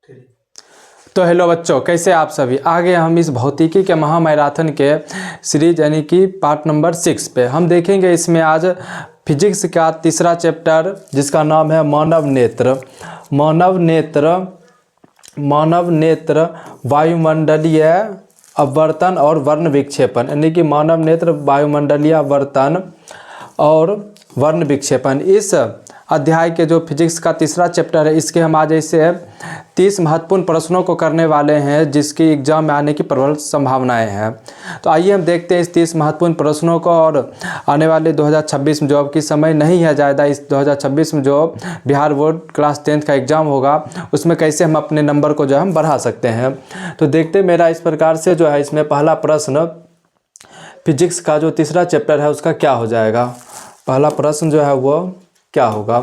तो हेलो बच्चों, कैसे आप सभी। आगे हम इस भौतिकी के महामैराथन के सीरीज यानी कि पार्ट नंबर 6 पे हम देखेंगे। इसमें आज फिजिक्स का तीसरा चैप्टर जिसका नाम है मानव नेत्र। मानव नेत्र वायुमंडलीय अपवर्तन और वर्ण विक्षेपण, यानी कि मानव नेत्र वायुमंडलीय अपवर्तन और वर्ण विक्षेपण। इस अध्याय के जो फिजिक्स का तीसरा चैप्टर है, इसके हम आज ऐसे 30 महत्वपूर्ण प्रश्नों को करने वाले हैं जिसकी एग्जाम में आने की प्रबल संभावनाएं हैं। तो आइए हम देखते हैं इस 30 महत्वपूर्ण प्रश्नों को। और आने वाले 2026 में जो अब की समय नहीं है ज़्यादा, इस 2026 में जो बिहार बोर्ड क्लास 10th का एग्ज़ाम होगा उसमें कैसे हम अपने नंबर को जो हम बढ़ा सकते हैं। तो देखते मेरा इस प्रकार से जो है, इसमें पहला प्रश्न फिजिक्स का जो तीसरा चैप्टर है उसका क्या हो जाएगा। पहला प्रश्न जो है वो क्या होगा।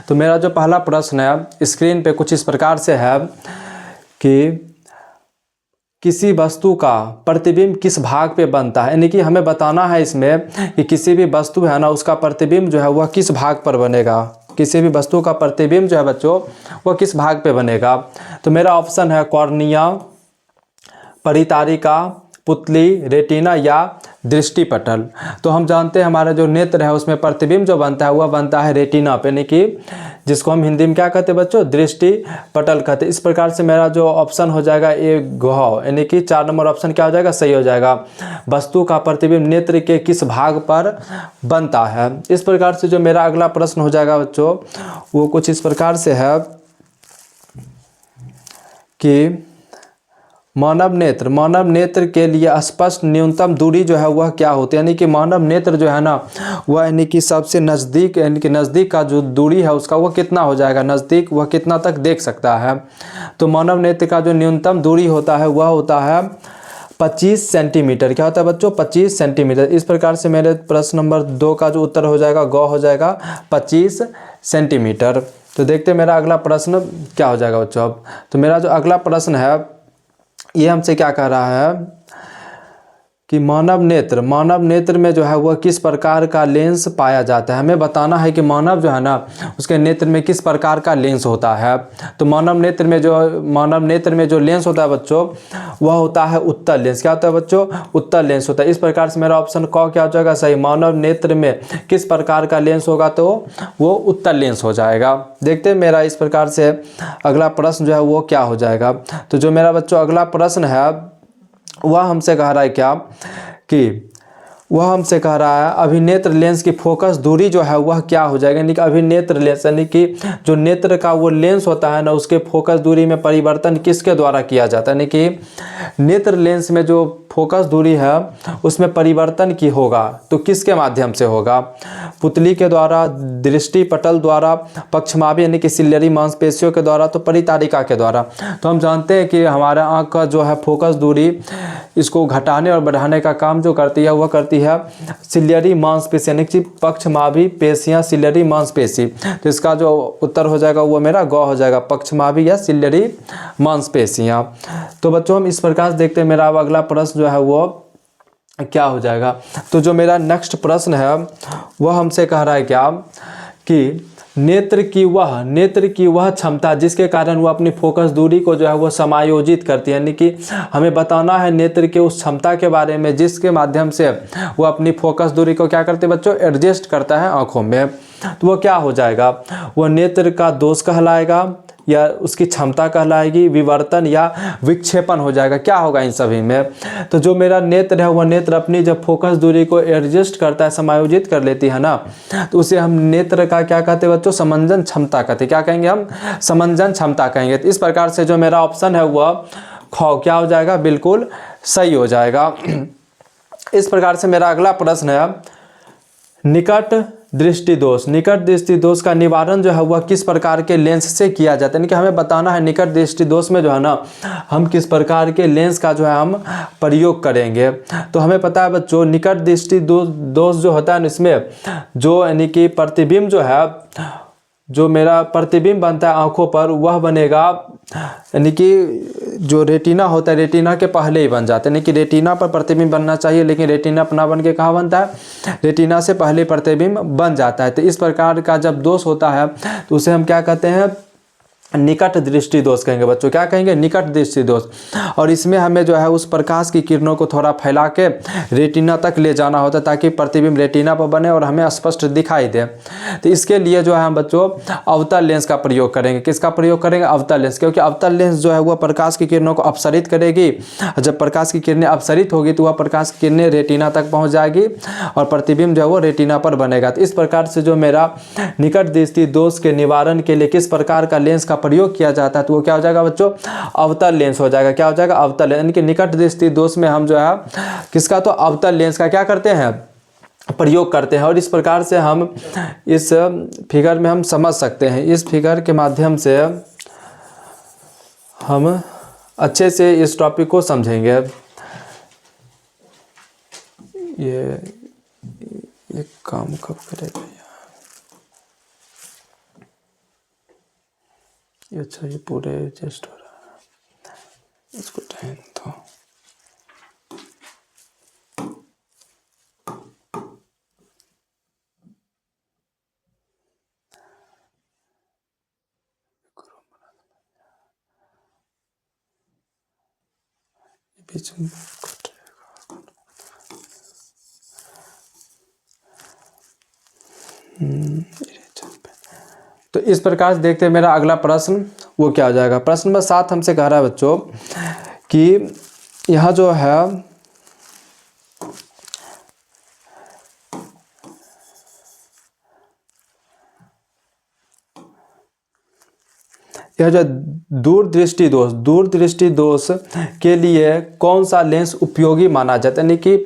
तो मेरा जो पहला प्रश्न है स्क्रीन पे कुछ इस प्रकार से है कि किसी वस्तु का प्रतिबिंब किस भाग पे बनता है, यानी कि हमें बताना है इसमें कि किसी भी वस्तु है ना, उसका प्रतिबिंब जो है वह किस भाग पर बनेगा। किसी भी वस्तु का प्रतिबिंब जो है बच्चों वह किस भाग पे बनेगा। तो मेरा ऑप्शन है कॉर्निया, परितारिका, पुतली, रेटिना या दृष्टिपटल। तो हम जानते हैं हमारा जो नेत्र है उसमें प्रतिबिंब जो बनता है वह बनता है रेटिना पे, यानी कि जिसको हम हिंदी में क्या कहते हैं बच्चों, दृष्टिपटल कहते हैं। इस प्रकार से मेरा जो ऑप्शन हो जाएगा ए गौ, यानी कि 4 नंबर ऑप्शन क्या हो जाएगा, सही हो जाएगा। वस्तु का प्रतिबिंब नेत्र के किस भाग पर बनता है। इस प्रकार से जो मेरा अगला प्रश्न हो जाएगा बच्चों वो कुछ इस प्रकार से है कि मानव नेत्र के लिए स्पष्ट न्यूनतम दूरी जो है वह क्या होती है। यानी कि मानव नेत्र जो है ना वह यानी कि सबसे नज़दीक, यानी कि नज़दीक का जो दूरी है उसका वह कितना हो जाएगा, नज़दीक वह कितना तक देख सकता है। तो मानव नेत्र का जो न्यूनतम दूरी होता है वह होता है 25 सेंटीमीटर। क्या होता है बच्चों, 25 सेंटीमीटर। इस प्रकार से मेरे प्रश्न नंबर 2 का जो उत्तर हो जाएगा गौ हो जाएगा 25 सेंटीमीटर। तो देखते मेरा अगला प्रश्न क्या हो जाएगा बच्चों। अब तो मेरा जो अगला प्रश्न है ये हमसे क्या कह रहा है कि मानव नेत्र में जो है वह किस प्रकार का लेंस पाया जाता है। हमें बताना है कि मानव जो है ना उसके नेत्र में किस प्रकार का लेंस होता है। तो मानव नेत्र में जो लेंस होता है बच्चों वह होता है उत्तल लेंस। क्या होता है बच्चों, उत्तल लेंस होता है। इस प्रकार से मेरा ऑप्शन क क्या हो जाएगा, सही। मानव नेत्र में किस प्रकार का लेंस होगा तो वो उत्तल लेंस हो जाएगा। देखते हैं मेरा इस प्रकार से अगला प्रश्न जो है वो क्या हो जाएगा। तो जो मेरा बच्चों अगला प्रश्न है वह हमसे कह रहा है क्या कि वह हमसे कह रहा है अभिनेत्र लेंस की फोकस दूरी जो है वह क्या हो जाएगा। यानी कि अभिनेत्र लेंस यानी कि जो नेत्र का वो लेंस होता है ना उसके फोकस दूरी में परिवर्तन किसके द्वारा किया जाता है। यानी कि नेत्र लेंस में जो फोकस दूरी है उसमें परिवर्तन की होगा तो किसके माध्यम से होगा, पुतली के द्वारा, दृष्टिपटल द्वारा, पक्षमाभी यानी कि सिलियरी मांसपेशियों के द्वारा, तो परितारिका के द्वारा। तो हम जानते हैं कि हमारा आँख का जो है फोकस दूरी इसको घटाने और बढ़ाने का काम जो करती है वह करती है सिलियरी मांसपेशी यानी कि पक्षमाभी पेशियां, सिलियरी मांसपेशी। तो इसका जो उत्तर हो जाएगा वो मेरा ग हो जाएगा, पक्षमाभी या सिलियरी मांसपेशियां। तो बच्चों हम इस प्रकार से देखते हैं मेरा अब अगला प्रश्न जो है वो क्या हो जाएगा। तो जो मेरा नेक्स्ट प्रश्न है वह हमसे कह रहा है क्या कि नेत्र की वह क्षमता जिसके कारण वो अपनी फोकस दूरी को जो है वो समायोजित करती है। यानी कि हमें बताना है नेत्र के उस क्षमता के बारे में जिसके माध्यम से वो अपनी फोकस दूरी को क्या करते हैं बच्चों, एडजस्ट करता है आँखों में। तो वो क्या हो जाएगा, वो नेत्र का दोष कहलाएगा या उसकी क्षमता कहलाएगी, विवर्तन या विक्षेपण हो जाएगा, क्या होगा इन सभी में। तो जो मेरा नेत्र है वह नेत्र अपनी जब फोकस दूरी को एडजस्ट करता है, समायोजित कर लेती है ना, तो उसे हम नेत्र का क्या कहते हैं बच्चों, समंजन क्षमता कहते हैं। क्या कहेंगे हम, समंजन क्षमता कहेंगे। तो इस प्रकार से जो मेरा ऑप्शन है वह ख क्या हो जाएगा, बिल्कुल सही हो जाएगा। इस प्रकार से मेरा अगला प्रश्न है निकट दृष्टि दोष का निवारण जो है वह किस प्रकार के लेंस से किया जाता है। यानी कि हमें बताना है निकट दृष्टि दोष में जो है ना हम किस प्रकार के लेंस का जो है हम प्रयोग करेंगे। तो हमें पता है बच्चों निकट दृष्टि दोष जो होता है इसमें जो यानी कि प्रतिबिंब जो है, जो मेरा प्रतिबिंब बनता है आँखों पर वह बनेगा, यानी कि जो रेटिना होता है रेटिना के पहले ही बन जाता है। यानी कि रेटिना पर प्रतिबिंब बनना चाहिए लेकिन रेटिना अपना बन के कहाँ बनता है, रेटिना से पहले प्रतिबिंब बन जाता है। तो इस प्रकार का जब दोष होता है तो उसे हम क्या कहते हैं, निकट दृष्टि दोष कहेंगे बच्चों। क्या कहेंगे? निकट दृष्टि दोष। और इसमें हमें जो है उस प्रकाश की किरणों को थोड़ा फैला के रेटिना तक ले जाना होता है ताकि प्रतिबिंब रेटिना पर बने और हमें स्पष्ट दिखाई दे। तो इसके लिए जो है हम बच्चों अवतल लेंस का प्रयोग करेंगे। किसका प्रयोग करेंगे? अवतल लेंस। क्योंकि अवतल लेंस जो है वह प्रकाश की किरणों को अपसरित करेगी। जब प्रकाश की किरणें अपसरित होगी तो वह प्रकाश की किरणें रेटिना तक पहुँच जाएगी और प्रतिबिंब जो है वो रेटिना पर बनेगा। तो इस प्रकार से जो मेरा निकट दृष्टि दोष के निवारण के लिए किस प्रकार का लेंस का प्रयोग किया जाता है, तो वो क्या हो जाएगा बच्चों? अवतल लेंस हो जाएगा। क्या हो जाएगा? अवतल। यानी कि निकट दृष्टि दोष में हम जो है किसका? तो अवतल लेंस का क्या करते हैं? प्रयोग करते हैं। और इस प्रकार से हम इस फिगर में हम समझ सकते हैं। इस फिगर के माध्यम से हम अच्छे से इस टॉपिक को समझेंगे। ये काम कब करेगा? अच्छा, ये पूरे एडजस्ट हो रहा है, इसको टाइम दो। बीच में तो इस प्रकार से देखते हैं मेरा अगला प्रश्न वो क्या हो जाएगा। प्रश्न नंबर 7 हमसे कह रहा है बच्चों कि यहाँ जो है यह जो दूरदृष्टि दोष के लिए कौन सा लेंस उपयोगी माना जाता है, यानी कि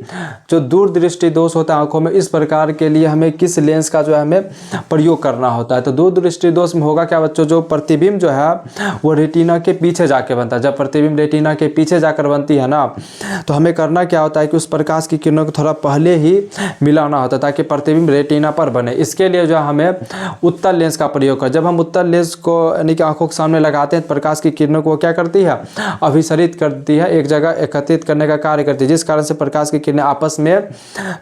जो दूरदृष्टि दोष होता है आंखों में, इस प्रकार के लिए हमें किस लेंस का जो है हमें प्रयोग करना होता है। तो दूरदृष्टि दोष में होगा क्या बच्चों? जो प्रतिबिंब जो है वो रेटिना के पीछे जाके बनता है। जब प्रतिबिंब रेटिना के पीछे जाकर बनती है ना, तो हमें करना क्या होता है कि उस प्रकाश की किरणों को थोड़ा पहले ही मिलाना होता है ताकि प्रतिबिंब रेटिना पर बने। इसके लिए जो हमें उत्तल लेंस का प्रयोग कर, जब हम उत्तल लेंस को यानी कि आंखों के सामने लगाते हैं, प्रकाश की किरणों को क्या करती है? अभिसरित करती है, एक जगह एकत्रित करने का कार्य करती है, जिस कारण से प्रकाश की किरणें आपस में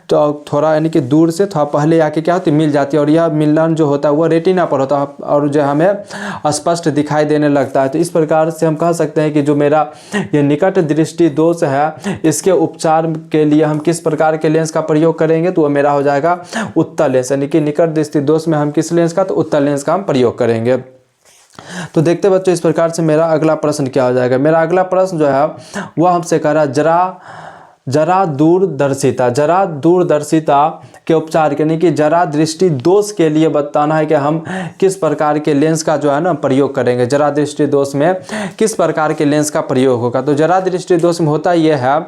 तो थोड़ा यानी कि दूर से थोड़ा पहले आके क्या होती है? मिल जाती है। और यह मिलन जो होता है वह रेटिना पर होता है और जो हमें स्पष्ट दिखाई देने लगता है। तो इस प्रकार से हम कह सकते हैं कि जो मेरा ये निकट दृष्टि दोष है, इसके उपचार के लिए हम किस प्रकार के लेंस का प्रयोग करेंगे, तो वह मेरा हो जाएगा उत्तल लेंस। यानी कि निकट दृष्टि दोष में हम किस लेंस का? तो उत्तल लेंस का हम प्रयोग करेंगे। तो देखते बच्चों इस प्रकार से मेरा अगला प्रश्न क्या हो जाएगा। मेरा अगला प्रश्न जो है वह हमसे कह रहा है जरा दूरदर्शिता के उपचार यानी कि जरा दृष्टि दोष के लिए बताना है कि हम किस प्रकार के लेंस का जो है ना प्रयोग करेंगे। जरा दृष्टि दोष में किस प्रकार के लेंस का प्रयोग होगा। तो जरा दृष्टि दोष में होता यह है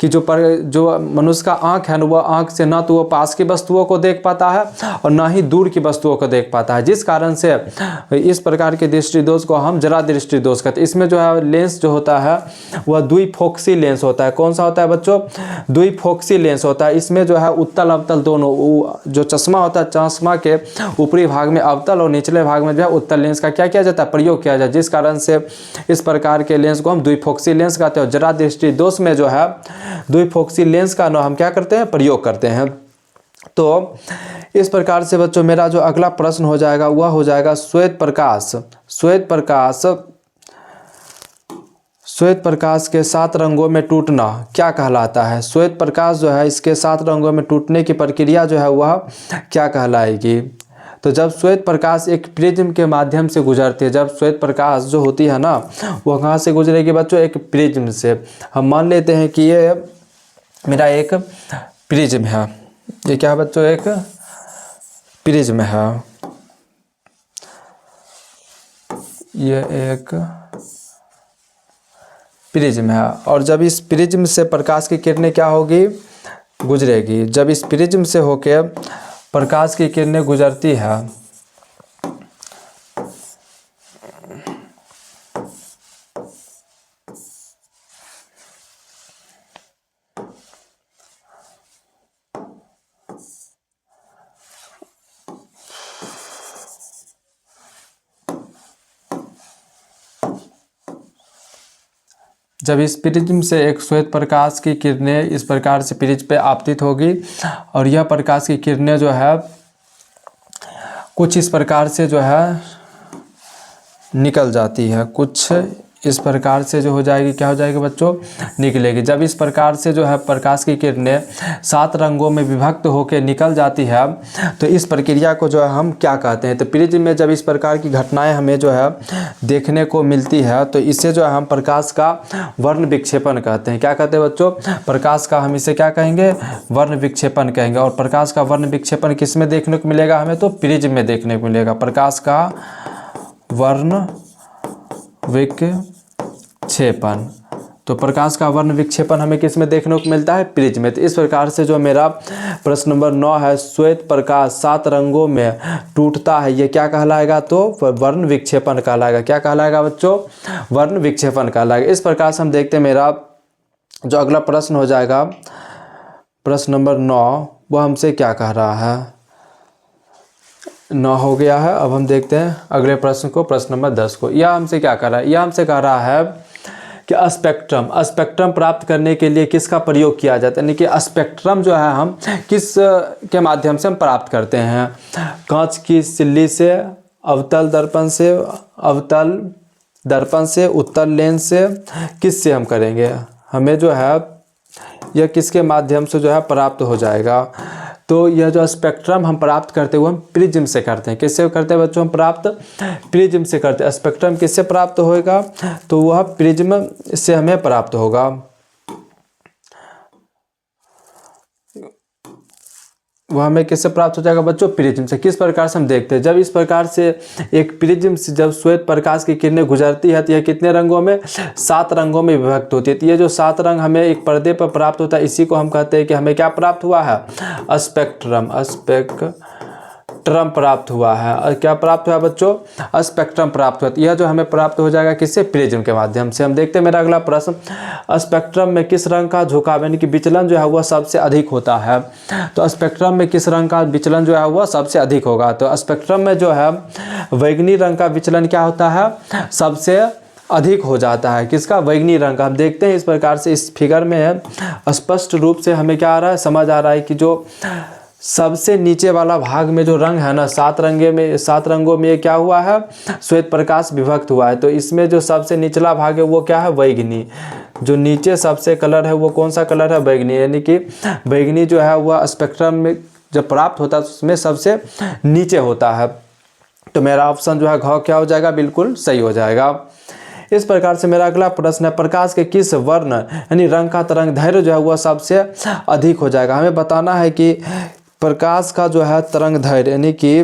कि जो मनुष्य का आँख है ना, वह आँख से ना तो वो पास की वस्तुओं को देख पाता है और ना ही दूर की वस्तुओं को देख पाता है, जिस कारण से इस प्रकार के दृष्टि दोष को हम जरा दृष्टि दोष कहते हैं। इसमें जो है लेंस जो होता है वह द्विफोक्सी लेंस होता है। कौन सा होता है बच्चों? द्विफोक्सी लेंस होता है। इसमें जो है उत्तल अवतल दोनों, जो चश्मा होता है चश्मा के ऊपरी भाग में अवतल और निचले भाग में जो है उत्तल लेंस का क्या किया जाता है? प्रयोग किया जाता है, जिस कारण से इस प्रकार के लेंस को हम द्विफोक्सी लेंस कहते हैं। जरा दृष्टि दोष में जो है द्विफोक्सी लेंस का हम क्या करते हैं? प्रयोग करते हैं। तो इस प्रकार से बच्चों मेरा जो अगला प्रश्न हो जाएगा वह हो जाएगा श्वेत प्रकाश के 7 रंगों में टूटना क्या कहलाता है। श्वेत प्रकाश जो है इसके 7 रंगों में टूटने की प्रक्रिया जो है वह क्या कहलाएगी। तो जब श्वेत प्रकाश एक प्रिज्म के माध्यम से गुजरती है, जब श्वेत प्रकाश जो होती है ना वह कहाँ से गुजरेगी बच्चों? एक प्रिज्म से। हम मान लेते हैं कि ये मेरा एक प्रिज्म है। ये क्या है बच्चों? एक प्रिज्म है। ये एक प्रिज्म है और जब इस प्रिज्म से प्रकाश की किरणें क्या होगी? गुजरेगी। जब इस प्रिज्म से होकर प्रकाश की किरणें गुजरती है जब इस प्रिज्म से एक श्वेत प्रकाश की किरणें इस प्रकार से प्रिज्म पे आपतित होगी और यह प्रकाश की किरणें जो है कुछ इस प्रकार से जो है निकल जाती है, कुछ इस प्रकार से जो हो जाएगी, क्या हो जाएगी बच्चों, निकलेगी। जब इस प्रकार से जो है प्रकाश की किरणें 7 रंगों में विभक्त होकर निकल जाती है तो इस प्रक्रिया को जो है हम क्या कहते हैं। तो प्रिज्म में जब इस प्रकार की घटनाएं हमें जो है देखने को मिलती है तो इसे जो है हम प्रकाश का वर्ण विक्षेपण कहते हैं। क्या कहते हैं बच्चों, प्रकाश का हम इसे क्या कहेंगे, वर्ण विक्षेपण कहेंगे। और प्रकाश का वर्ण विक्षेपण किस में देखने को मिलेगा हमें, तो प्रिज्म में देखने को मिलेगा। प्रकाश का वर्ण विक्षेपण, तो प्रकाश का वर्ण विक्षेपण हमें किस में देखने को मिलता है, प्रिज्म में। तो इस प्रकार से जो मेरा प्रश्न नंबर 9 है, श्वेत प्रकाश 7 रंगों में टूटता है, ये क्या कहलाएगा, तो वर्ण विक्षेपण कहलाएगा। क्या कहलाएगा बच्चों, वर्ण विक्षेपण कहलाएगा। इस प्रकार से हम देखते हैं मेरा जो अगला प्रश्न हो जाएगा, प्रश्न नंबर 9, वो हमसे क्या कह रहा है। 9 हो गया है। अब हम देखते हैं अगले प्रश्न को, प्रश्न नंबर 10 को। यह हमसे क्या कर रहा है, यह हमसे कह रहा है कि स्पेक्ट्रम प्राप्त करने के लिए किसका प्रयोग किया जाता है, यानी कि स्पेक्ट्रम जो है हम किस के माध्यम से हम प्राप्त करते हैं। कांच की सिल्ली से, अवतल दर्पण से, उत्तल लेंस से, किससे हम करेंगे, हमें जो है यह किसके माध्यम से जो है प्राप्त हो जाएगा। तो यह जो स्पेक्ट्रम हम प्राप्त करते हुए हम प्रिज्म से करते हैं। किससे करते हैं बच्चों हम प्राप्त, प्रिज्म से करते हैं। स्पेक्ट्रम किससे प्राप्त होएगा, तो वह प्रिज्म से हमें प्राप्त होगा। वह हमें किससे प्राप्त हो जाएगा बच्चों, प्रिज्म से। किस प्रकार से हम देखते हैं, जब इस प्रकार से एक प्रिज्म से जब श्वेत प्रकाश की किरणें गुजरती है तो यह कितने रंगों में, 7 रंगों में विभक्त होती है। तो ये जो 7 रंग हमें एक पर्दे पर प्राप्त होता है, इसी को हम कहते हैं कि हमें क्या प्राप्त हुआ है, स्पेक्ट्रम प्राप्त हुआ है। और क्या प्राप्त हुआ बच्चों, स्पेक्ट्रम प्राप्त हुआ। यह जो हमें प्राप्त हो जाएगा किससे, प्रिज्म के माध्यम से। हम देखते हैं मेरा अगला प्रश्न, स्पेक्ट्रम में किस रंग का झुकाव यानी कि विचलन जो है वह सबसे अधिक होता है। तो स्पेक्ट्रम में किस रंग का विचलन जो है वह सबसे अधिक होगा। तो स्पेक्ट्रम में जो है बैंगनी रंग का विचलन क्या होता है, सबसे अधिक हो जाता है। किसका, बैंगनी रंग का। हम देखते हैं इस प्रकार से इस फिगर में स्पष्ट रूप से हमें क्या आ रहा है, समझ आ रहा है कि जो सबसे नीचे वाला भाग में जो रंग है ना, 7 रंगों में ये क्या हुआ है, श्वेत प्रकाश विभक्त हुआ है। तो इसमें जो सबसे निचला भाग है वो क्या है, बैंगनी। जो नीचे सबसे कलर है वो कौन सा कलर है, बैंगनी। यानी कि बैंगनी जो है वह स्पेक्ट्रम में जब प्राप्त होता है तो उसमें सबसे नीचे होता है। तो मेरा ऑप्शन जो है घ क्या हो जाएगा, बिल्कुल सही हो जाएगा। इस प्रकार से मेरा अगला प्रश्न है, प्रकाश के किस वर्ण यानी रंग का तरंग दैर्घ्य जो है वह सबसे अधिक हो जाएगा। हमें बताना है कि प्रकाश का जो है तरंग दैर्घ्य यानी कि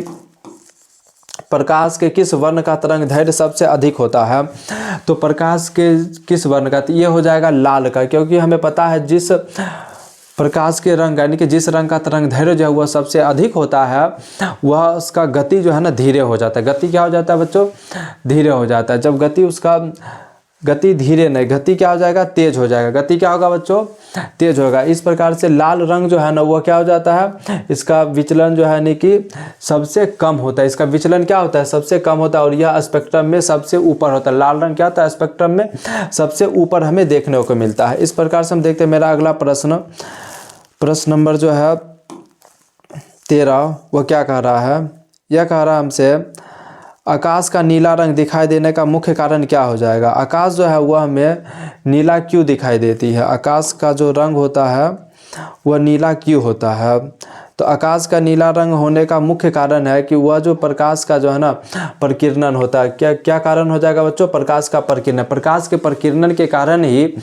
प्रकाश के किस वर्ण का तरंग दैर्घ्य सबसे अधिक होता है। तो प्रकाश के किस वर्ण का, तो ये हो जाएगा लाल का, क्योंकि हमें पता है जिस प्रकाश के रंग यानी कि जिस रंग का तरंग दैर्घ्य जो है वह सबसे अधिक होता है वह उसका गति जो है ना धीरे हो जाता है। गति क्या हो जाता है बच्चों, धीरे हो जाता है। जब गति धीरे नहीं, गति क्या हो जाएगा, तेज हो जाएगा। गति क्या होगा बच्चों, तेज होगा। इस प्रकार से लाल रंग जो है ना वो क्या हो जाता है, इसका विचलन जो है यानी कि सबसे कम होता है। इसका विचलन क्या होता है, सबसे कम होता है। और यह स्पेक्ट्रम में सबसे ऊपर होता है। लाल रंग क्या होता है, स्पेक्ट्रम में सबसे ऊपर हमें देखने को मिलता है। इस प्रकार से हम देखते हैं मेरा अगला प्रश्न नंबर जो है 13, वो क्या कह रहा है, यह कह रहा है हमसे आकाश का नीला रंग दिखाई देने का मुख्य कारण क्या हो जाएगा। आकाश जो है वह हमें नीला क्यों दिखाई देती है, आकाश का जो रंग होता है वह नीला क्यों होता है। तो आकाश का नीला रंग होने का मुख्य कारण है कि वह जो प्रकाश का जो है ना प्रकीर्णन होता है। क्या कारण हो जाएगा बच्चों, प्रकाश का प्रकीर्णन। प्रकाश के प्रकीर्णन के कारण ही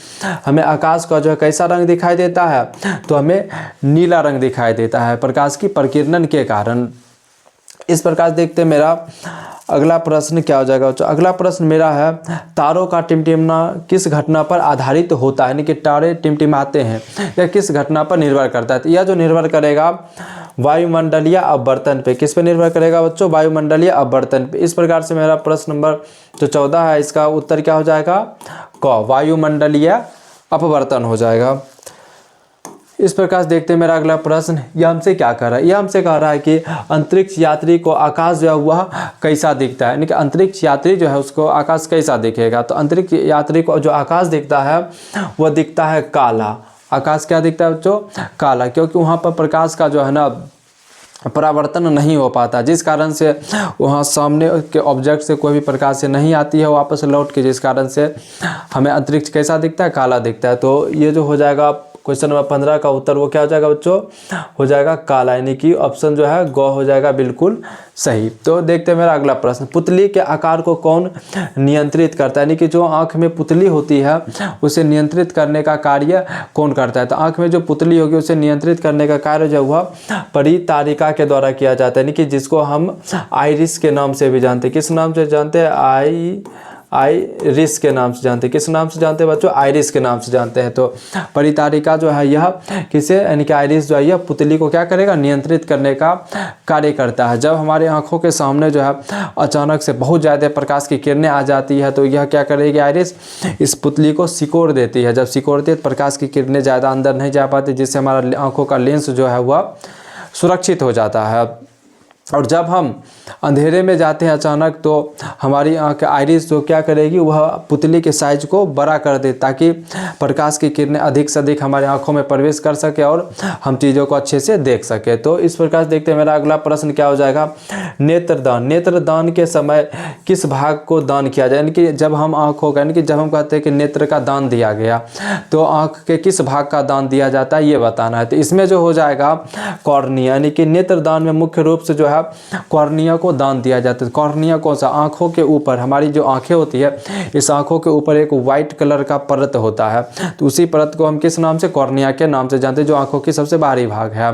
हमें आकाश का जो है कैसा रंग दिखाई देता है, तो हमें नीला रंग दिखाई देता है प्रकाश की प्रकीर्णन के कारण। इस प्रकार देखते हैं मेरा अगला प्रश्न क्या हो जाएगा। अगला प्रश्न मेरा है, तारों का टिमटिमना किस घटना पर आधारित होता है, यानी कि तारे टिमटिमाते हैं यह किस घटना पर निर्भर करता है। तो यह जो निर्भर करेगा वायुमंडलीय अपवर्तन पे। किस पे निर्भर करेगा बच्चों, वायुमंडलीय अपवर्तन पे। इस प्रकार से मेरा प्रश्न नंबर जो 14 है इसका उत्तर क्या हो जाएगा, क, वायुमंडलीय अपवर्तन हो जाएगा। इस प्रकार से देखते हैं मेरा अगला प्रश्न, यह हमसे क्या कह रहा है, यह हमसे कह रहा है कि अंतरिक्ष यात्री को आकाश जो है वह कैसा दिखता है, यानी कि अंतरिक्ष यात्री जो है उसको आकाश कैसा दिखेगा। तो अंतरिक्ष यात्री को जो आकाश दिखता है वह दिखता है काला। आकाश क्या दिखता है बच्चों, काला, क्योंकि वहाँ पर प्रकाश का जो है ना परावर्तन नहीं हो पाता, जिस कारण से वहाँ सामने के ऑब्जेक्ट से कोई भी प्रकाश से नहीं आती है वापस लौट के, जिस कारण से हमें अंतरिक्ष कैसा दिखता है, काला दिखता है। तो ये जो हो जाएगा क्वेश्चन नंबर 15 का उत्तर वो क्या हो जाएगा बच्चों, हो जाएगा काला, यानी कि ऑप्शन जो है ग हो जाएगा बिल्कुल सही। तो देखते हैं मेरा अगला प्रश्न, पुतली के आकार को कौन नियंत्रित करता है, यानी कि जो आँख में पुतली होती है उसे नियंत्रित करने का कार्य कौन करता है। तो आँख में जो पुतली होगी उसे नियंत्रित करने का कार्य जो हुआ परितारिका के द्वारा किया जाता है, यानी कि जिसको हम आइरिस के नाम से भी जानते हैं। किस नाम से जानते हैं, आइरिस के नाम से जानते हैं। किस नाम से जानते हैं बच्चों, आइरिस के नाम से जानते हैं। तो परितारिका जो है यह किसे, यानी कि आइरिस जो है यह पुतली को क्या करेगा, नियंत्रित करने का कार्य करता है। जब हमारे आंखों के सामने जो है अचानक से बहुत ज़्यादा प्रकाश की किरणें आ जाती है तो यह क्या करेगी, आइरिस इस पुतली को सिकोड़ देती है। जब सिकोड़ती है तो प्रकाश की किरणें ज़्यादा अंदर नहीं जा पाती, जिससे हमारा आँखों का लेंस जो है वह सुरक्षित हो जाता है। और जब हम अंधेरे में जाते हैं अचानक तो हमारी आँख आइरिस जो क्या करेगी, वह पुतली के साइज को बड़ा कर दे ताकि प्रकाश की किरणें अधिक से अधिक हमारी आँखों में प्रवेश कर सके और हम चीज़ों को अच्छे से देख सके। तो इस प्रकार देखते हैं मेरा अगला प्रश्न क्या हो जाएगा, नेत्रदान। नेत्रदान के समय किस भाग को दान किया जाए, यानी कि जब हम आँखों का, यानी कि जब हम कहते हैं कि नेत्र का दान दिया गया तो आँख के किस भाग का दान दिया जाता है ये बताना है। तो इसमें जो हो जाएगा कॉर्निया, यानी कि नेत्रदान में मुख्य रूप से जो है कॉर्निया को दान दिया जाता है। कॉर्निया कौन सा, आंखों के ऊपर, हमारी जो आंखें होती है इस आंखों के ऊपर एक वाइट कलर का परत होता है, तो उसी परत को हम किस नाम से, कॉर्निया के नाम से जानते हैं, जो आंखों की सबसे बाहरी भाग है।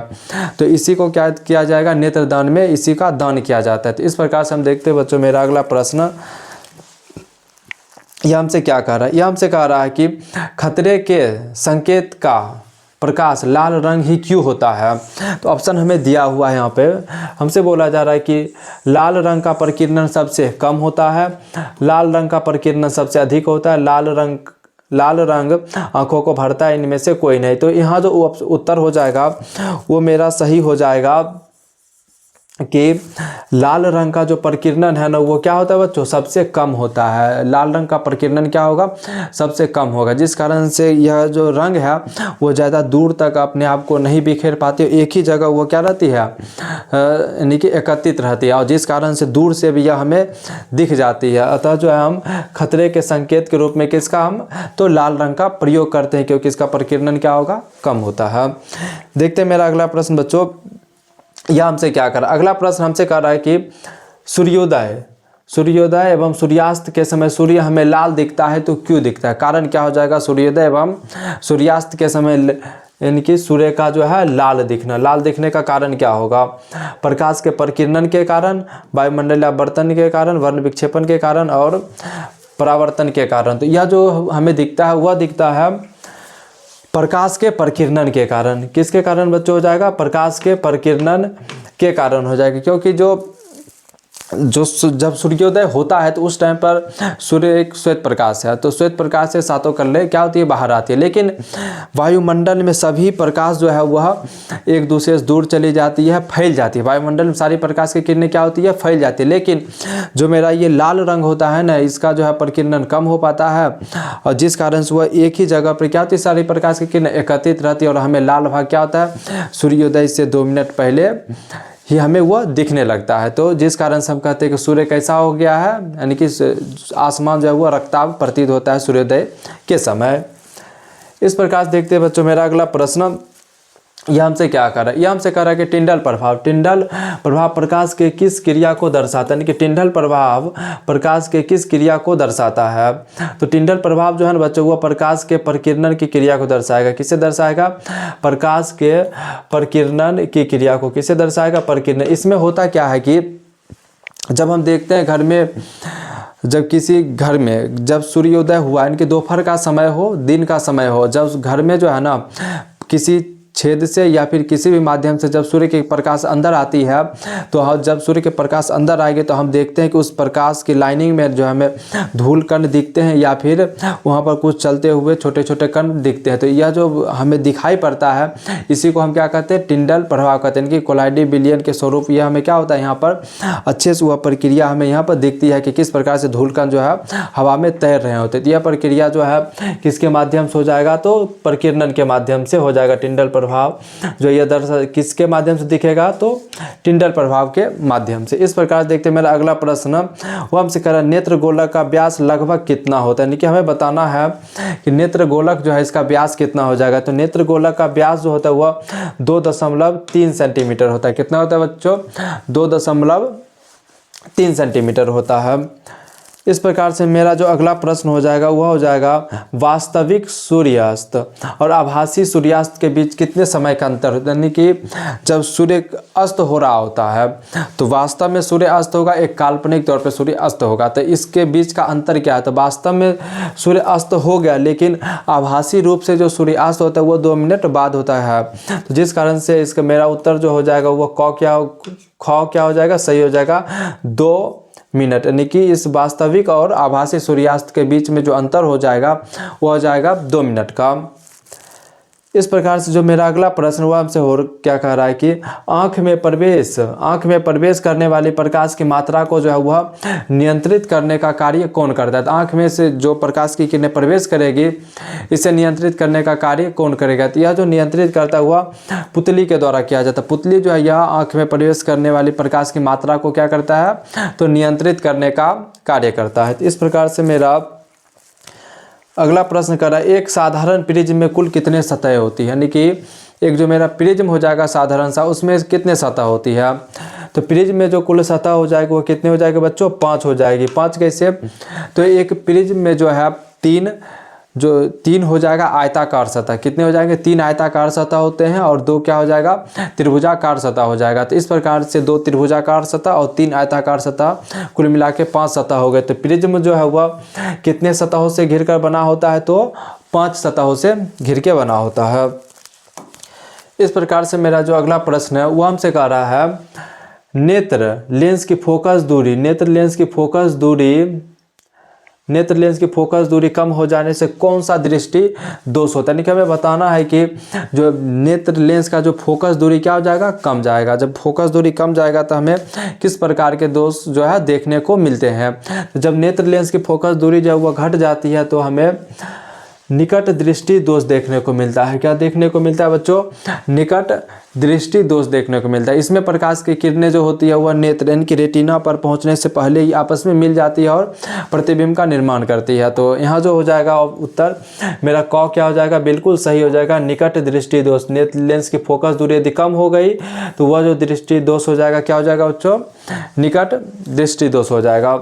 तो इसी को क्या किया जाएगा, नेत्रदान में इसी का दान किया जाता है। तो इस प्रकार से हम देखते हैं बच्चों मेरा अगला प्रश्न यह हमसे क्या कह रहा है, यह हमसे कह रहा है कि खतरे के संकेत का प्रकाश लाल रंग ही क्यों होता है। तो ऑप्शन हमें दिया हुआ है, यहाँ पे हमसे बोला जा रहा है कि लाल रंग का प्रकीर्णन सबसे कम होता है, लाल रंग का प्रकीर्णन सबसे अधिक होता है, लाल रंग आंखों को भरता है, इनमें से कोई नहीं। तो यहाँ जो उत्तर हो जाएगा वो मेरा सही हो जाएगा कि लाल रंग का जो प्रकीर्णन है ना वो क्या होता है बच्चों, सबसे कम होता है। लाल रंग का प्रकीर्णन क्या होगा, सबसे कम होगा, जिस कारण से यह जो रंग है वो ज़्यादा दूर तक अपने आप को नहीं बिखेर पाती, एक ही जगह वो क्या रहती है, यानी कि एकत्रित रहती है, और जिस कारण से दूर से भी यह हमें दिख जाती है। अतः जो है हम खतरे के संकेत के रूप में किसका, हम तो लाल रंग का प्रयोग करते हैं क्योंकि इसका प्रकीर्णन क्या होगा, कम होता है। देखते हैं मेरा अगला प्रश्न बच्चों, यह हमसे क्या कर रहा है, अगला प्रश्न हमसे कह रहा है कि सूर्योदय एवं सूर्यास्त के समय सूर्य हमें लाल दिखता है तो क्यों दिखता है, कारण क्या हो जाएगा, सूर्योदय एवं सूर्यास्त के समय यानी कि सूर्य का जो है लाल दिखने का कारण क्या होगा, प्रकाश के प्रकीर्णन के कारण, वायुमंडलीय आवर्तन के कारण, वर्ण विक्षेपण के कारण और परावर्तन के कारण। तो यह जो हमें दिखता है वह दिखता है प्रकाश के प्रकीर्णन के कारण। किसके कारण बच्चों हो जाएगा, प्रकाश के प्रकीर्णन के कारण हो जाएगा, क्योंकि जब सूर्योदय होता है तो उस टाइम पर सूर्य एक श्वेत प्रकाश है, तो श्वेत प्रकाश से सातों कलरें क्या होती है, बाहर आती है। लेकिन वायुमंडल में सभी प्रकाश जो है वह एक दूसरे से दूर चली जाती है, फैल जाती है। वायुमंडल में सारी प्रकाश की किरणें क्या होती है, फैल जाती है। लेकिन जो मेरा ये लाल रंग होता है ना, इसका जो है प्रकीर्णन कम हो पाता है, और जिस कारण से वह एक ही जगह पर क्या होती है, सारी प्रकाश की किरणें एकत्रित रहती है, और हमें लाल भाग क्या होता है, सूर्योदय से 2 मिनट पहले ही हमें वह दिखने लगता है। तो जिस कारण से हम कहते हैं कि सूर्य कैसा हो गया है, यानी कि आसमान जो है वह रक्ताभ प्रतीत होता है सूर्योदय के समय। इस प्रकार से देखते हैं बच्चों मेरा अगला प्रश्न यह हमसे क्या कर रहा है, यह हमसे कह रहा है कि टिंडल प्रभाव प्रकाश के किस क्रिया को दर्शाता है, यानी कि टिंडल प्रभाव प्रकाश के किस क्रिया को दर्शाता है। तो टिंडल प्रभाव जो है ना बच्चों वह प्रकाश के प्रकीर्णन की क्रिया को दर्शाएगा। किसे दर्शाएगा, प्रकाश के प्रकीर्णन की क्रिया को किसे दर्शाएगा, प्रकीर्णन। इसमें होता क्या है कि जब हम देखते हैं घर में, जब किसी घर में जब सूर्योदय हुआ, यानी कि दोपहर का समय हो, दिन का समय हो, जब घर में जो है ना किसी छेद से या फिर किसी भी माध्यम से जब सूर्य की प्रकाश अंदर आती है, तो जब सूर्य के प्रकाश अंदर आएंगे तो हम देखते हैं कि उस प्रकाश की लाइनिंग में जो हमें धूल कण दिखते हैं या फिर वहाँ पर कुछ चलते हुए छोटे छोटे कण दिखते हैं। तो यह जो हमें दिखाई पड़ता है इसी को हम क्या कहते हैं, टिंडल प्रभाव कहते हैं, कि कोलाइडी बिलियन के स्वरूप यह हमें क्या होता है, यहाँ पर अच्छे से वह प्रक्रिया हमें यहाँ पर दिखती है कि किस प्रकार से धूल कण जो है हवा में तैर रहे होते हैं। यह प्रक्रिया जो है किसके माध्यम से हो जाएगा, तो प्रकीर्णन के माध्यम से हो जाएगा। टिंडल प्रभाव जो ये दरअसल किसके माध्यम से दिखेगा, तो टिंडल प्रभाव के माध्यम से। इस प्रकार देखते हैं मेरा अगला प्रश्न वो हमसे कह रहा है नेत्र गोलक का व्यास लगभग कितना होता है, यानी कि हमें बताना है कि नेत्र गोलक जो है इसका व्यास कितना हो जाएगा। तो नेत्र गोलक का व्यास जो होता है वह 2.3 सेंटीमीटर होता है। कितना होता है बच्चों, 2.3 सेंटीमीटर होता है। इस प्रकार से मेरा जो अगला प्रश्न हो जाएगा वह हो जाएगा वास्तविक सूर्यास्त और आभासी सूर्यास्त के बीच कितने समय का अंतर होता है, यानी कि जब सूर्य अस्त हो रहा होता है तो वास्तव में सूर्य अस्त होगा, एक काल्पनिक तौर पे सूर्य अस्त होगा, तो इसके बीच का अंतर क्या है। तो वास्तव में सूर्य अस्त हो गया, लेकिन आभासी रूप से जो सूर्य अस्त होता है वो 2 मिनट बाद होता है। तो जिस कारण से इसका मेरा उत्तर जो हो जाएगा वो ख क्या हो जाएगा, सही हो जाएगा 2 मिनट, यानी कि इस वास्तविक और आभासी सूर्यास्त के बीच में जो अंतर हो जाएगा वो हो जाएगा 2 मिनट का। इस प्रकार से जो मेरा अगला प्रश्न हुआ हमसे और क्या कह रहा है कि आँख में प्रवेश करने वाली प्रकाश की मात्रा को जो है वह नियंत्रित करने का कार्य कौन करता है। तो आँख में से जो प्रकाश की किरणें प्रवेश करेगी इसे नियंत्रित करने का कार्य कौन करेगा। तो यह जो नियंत्रित करता हुआ पुतली के द्वारा किया जाता है। पुतली जो है यह आँख में प्रवेश करने वाली प्रकाश की मात्रा को क्या करता है, तो नियंत्रित करने का कार्य करता है। तो इस प्रकार से मेरा अगला प्रश्न कर रहा है एक साधारण प्रिज्म में कुल कितने सतह होती है, यानी कि एक जो मेरा प्रिज्म हो जाएगा साधारण सा उसमें कितने सतह होती है। तो प्रिज्म में जो कुल सतह हो जाएगी वो कितने हो जाएगी बच्चों, 5 हो जाएगी। 5 कैसे, तो एक प्रिज्म में जो है 3 हो जाएगा आयताकार सतह। कितने हो जाएंगे, 3 आयताकार सतह होते हैं और 2 क्या हो जाएगा, त्रिभुजाकार सतह हो जाएगा। तो इस प्रकार से 2 त्रिभुजाकार सतह और 3 आयताकार सतह, कुल मिला के 5 सतह हो गए। तो प्रिज्म जो है वह कितने सतहों से घिर कर बना होता है, तो 5 सतहों से घिर के बना होता है। इस प्रकार से मेरा जो अगला प्रश्न है वह हमसे कह रहा है नेत्र लेंस की फोकस दूरी कम हो जाने से कौन सा दृष्टि दोष होता है, यानी कि हमें बताना है कि जो नेत्र लेंस का जो फोकस दूरी क्या हो जाएगा, कम जाएगा। जब फोकस दूरी कम जाएगा तो हमें किस प्रकार के दोष जो है देखने को मिलते हैं। जब नेत्र लेंस की फोकस दूरी जो है वो घट जाती है तो हमें निकट दृष्टि दोष देखने को मिलता है। क्या देखने को मिलता है बच्चों, निकट दृष्टि दोष देखने को मिलता है। इसमें प्रकाश की किरणें जो होती है वह नेत्र यानी कि रेटिना पर पहुंचने से पहले ही आपस में मिल जाती है और प्रतिबिंब का निर्माण करती है। तो यहाँ जो हो जाएगा उत्तर मेरा क क्या हो जाएगा, बिल्कुल सही हो जाएगा, निकट दृष्टि दोष। नेत्र लेंस की फोकस दूरी यदि कम हो गई तो वह जो दृष्टि दोष हो जाएगा क्या हो जाएगा बच्चों, निकट दृष्टि दोष हो जाएगा।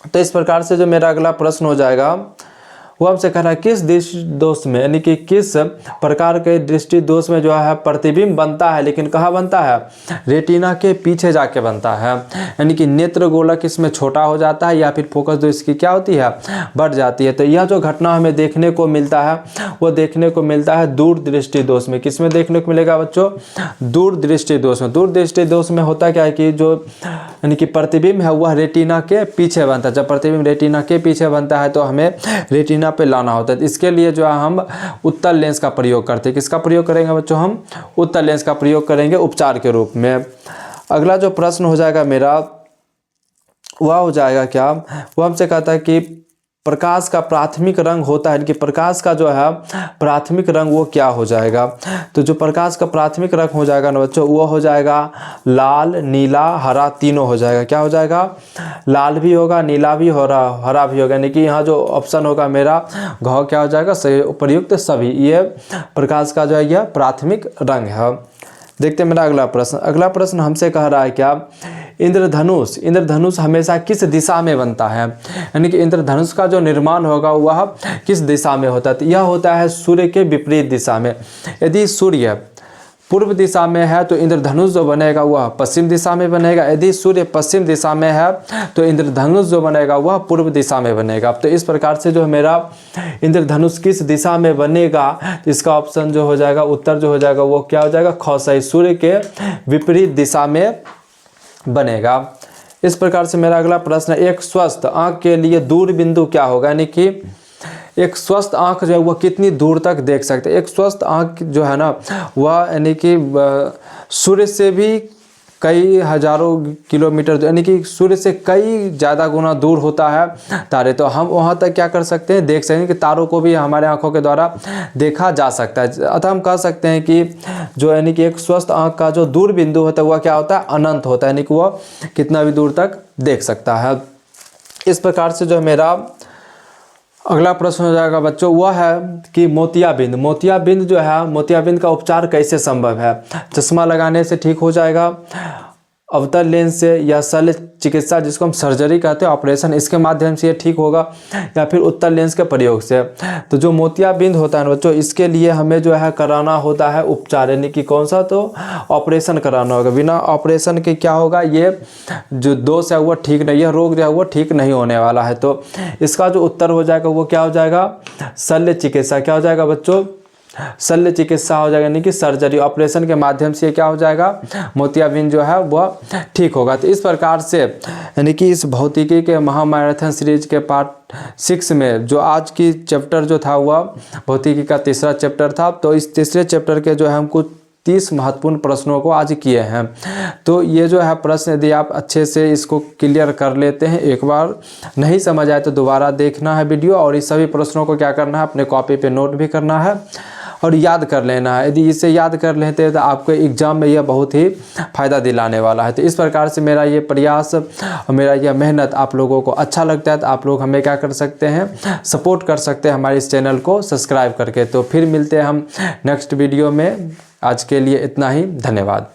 तो इस प्रकार से जो मेरा अगला प्रश्न हो जाएगा वो हमसे कह रहा है किस दृष्टि दोष में, यानी कि किस प्रकार के दृष्टि दोष में जो है प्रतिबिंब बनता है, लेकिन कहाँ बनता है, रेटिना के पीछे जाके बनता है। यानी कि नेत्र गोलक इसमें छोटा हो जाता है या फिर फोकस दूरी इसकी क्या होती है, बढ़ जाती है। तो यह जो घटना हमें देखने को मिलता है वो देखने को मिलता है दूर दृष्टि दोष में। किसमें देखने को मिलेगा बच्चों, दूर दृष्टि दोष में। दूर दृष्टि दोष में होता क्या है कि जो यानी कि प्रतिबिंब है वह रेटिना के पीछे बनता है। जब प्रतिबिंब रेटिना के पीछे बनता है तो हमें रेटिना पे लाना होता है। इसके लिए जो है हम उत्तल लेंस का प्रयोग करते हैं। किसका प्रयोग करेंगे बच्चों, हम उत्तल लेंस का प्रयोग करेंगे उपचार के रूप में। अगला जो प्रश्न हो जाएगा मेरा वह हो जाएगा क्या, वह हमसे कहता है कि प्रकाश का प्राथमिक रंग होता है कि प्रकाश का जो है प्राथमिक रंग वो क्या हो जाएगा। तो जो प्रकाश का प्राथमिक रंग हो जाएगा ना बच्चों वो हो जाएगा लाल, नीला, हरा, तीनों हो जाएगा। क्या हो जाएगा, लाल भी होगा, नीला भी हो रहा, हरा भी होगा। यानी कि यहाँ जो ऑप्शन होगा मेरा घ क्या हो जाएगा, सही उपयुक्त सभी। ये प्रकाश का जो है यह प्राथमिक रंग है। देखते हैं मेरा अगला प्रश्न। अगला प्रश्न हमसे कह रहा है क्या, इंद्रधनुष हमेशा किस दिशा में बनता है, यानी कि इंद्रधनुष का जो निर्माण होगा वह किस दिशा में होता है। तो यह होता है सूर्य के विपरीत दिशा में। यदि सूर्य पूर्व दिशा में है तो इंद्रधनुष जो बनेगा वह पश्चिम दिशा में बनेगा। यदि सूर्य पश्चिम दिशा में है तो इंद्रधनुष जो बनेगा वह पूर्व दिशा में बनेगा। तो इस प्रकार से जो मेरा इंद्रधनुष किस दिशा में बनेगा, इसका ऑप्शन जो हो जाएगा, उत्तर जो हो जाएगा वो क्या हो जाएगा, ख सही, सूर्य के विपरीत दिशा में बनेगा। इस प्रकार से मेरा अगला प्रश्न है एक स्वस्थ आँख के लिए दूर बिंदु क्या होगा, यानी कि एक स्वस्थ आँख जो है वह कितनी दूर तक देख सकते हैं। एक स्वस्थ आँख जो है ना वह यानी कि सूर्य से भी कई हजारों किलोमीटर यानी कि सूर्य से कई ज़्यादा गुना दूर होता है तारे। तो हम वहाँ तक क्या कर सकते हैं, देख सकते हैं कि तारों को भी हमारे आंखों के द्वारा देखा जा सकता है। अतः हम कह सकते हैं कि जो यानी कि एक स्वस्थ आंख का जो दूर बिंदु होता है वह क्या होता है, अनंत होता है, यानी कि वह कितना भी दूर तक देख सकता है। इस प्रकार से जो मेरा अगला प्रश्न हो जाएगा बच्चों, वह है कि मोतियाबिंद। मोतियाबिंद जो है, मोतियाबिंद का उपचार कैसे संभव है? चश्मा लगाने से ठीक हो जाएगा, अवतल लेंस से, या शल्य चिकित्सा जिसको हम सर्जरी कहते हैं, ऑपरेशन, इसके माध्यम से ये ठीक होगा, या फिर उत्तल लेंस के प्रयोग से। तो जो मोतियाबिंद होता है बच्चों, इसके लिए हमें जो है कराना होता है उपचार, यानी कि कौन सा, तो ऑपरेशन कराना होगा। बिना ऑपरेशन के क्या होगा, ये जो दोष है वो ठीक नहीं है, रोग जो है वो ठीक नहीं होने वाला है। तो इसका जो उत्तर हो जाएगा वो क्या हो जाएगा, शल्य चिकित्सा। क्या हो जाएगा बच्चों, शल्य चिकित्सा हो जाएगा, यानी कि सर्जरी, ऑपरेशन के माध्यम से क्या हो जाएगा, मोतियाबिंद जो है वह ठीक होगा। तो इस प्रकार से यानी कि इस भौतिकी के महामैराथन सीरीज के पार्ट 6 में जो आज की चैप्टर जो था वह भौतिकी का तीसरा चैप्टर था। तो इस तीसरे चैप्टर के जो है हम कुछ 30 महत्वपूर्ण प्रश्नों को आज किए हैं। तो ये जो है प्रश्न यदि आप अच्छे से इसको क्लियर कर लेते हैं, एक बार नहीं समझ आए तो दोबारा देखना है वीडियो, और इस सभी प्रश्नों को क्या करना है, अपने कॉपी पे नोट भी करना है और याद कर लेना है। यदि इसे याद कर लेते हैं तो आपको एग्जाम में यह बहुत ही फ़ायदा दिलाने वाला है। तो इस प्रकार से मेरा ये प्रयास और मेरा यह मेहनत आप लोगों को अच्छा लगता है तो आप लोग हमें क्या कर सकते हैं, सपोर्ट कर सकते हैं हमारे इस चैनल को सब्सक्राइब करके। तो फिर मिलते हैं हम नेक्स्ट वीडियो में। आज के लिए इतना ही, धन्यवाद।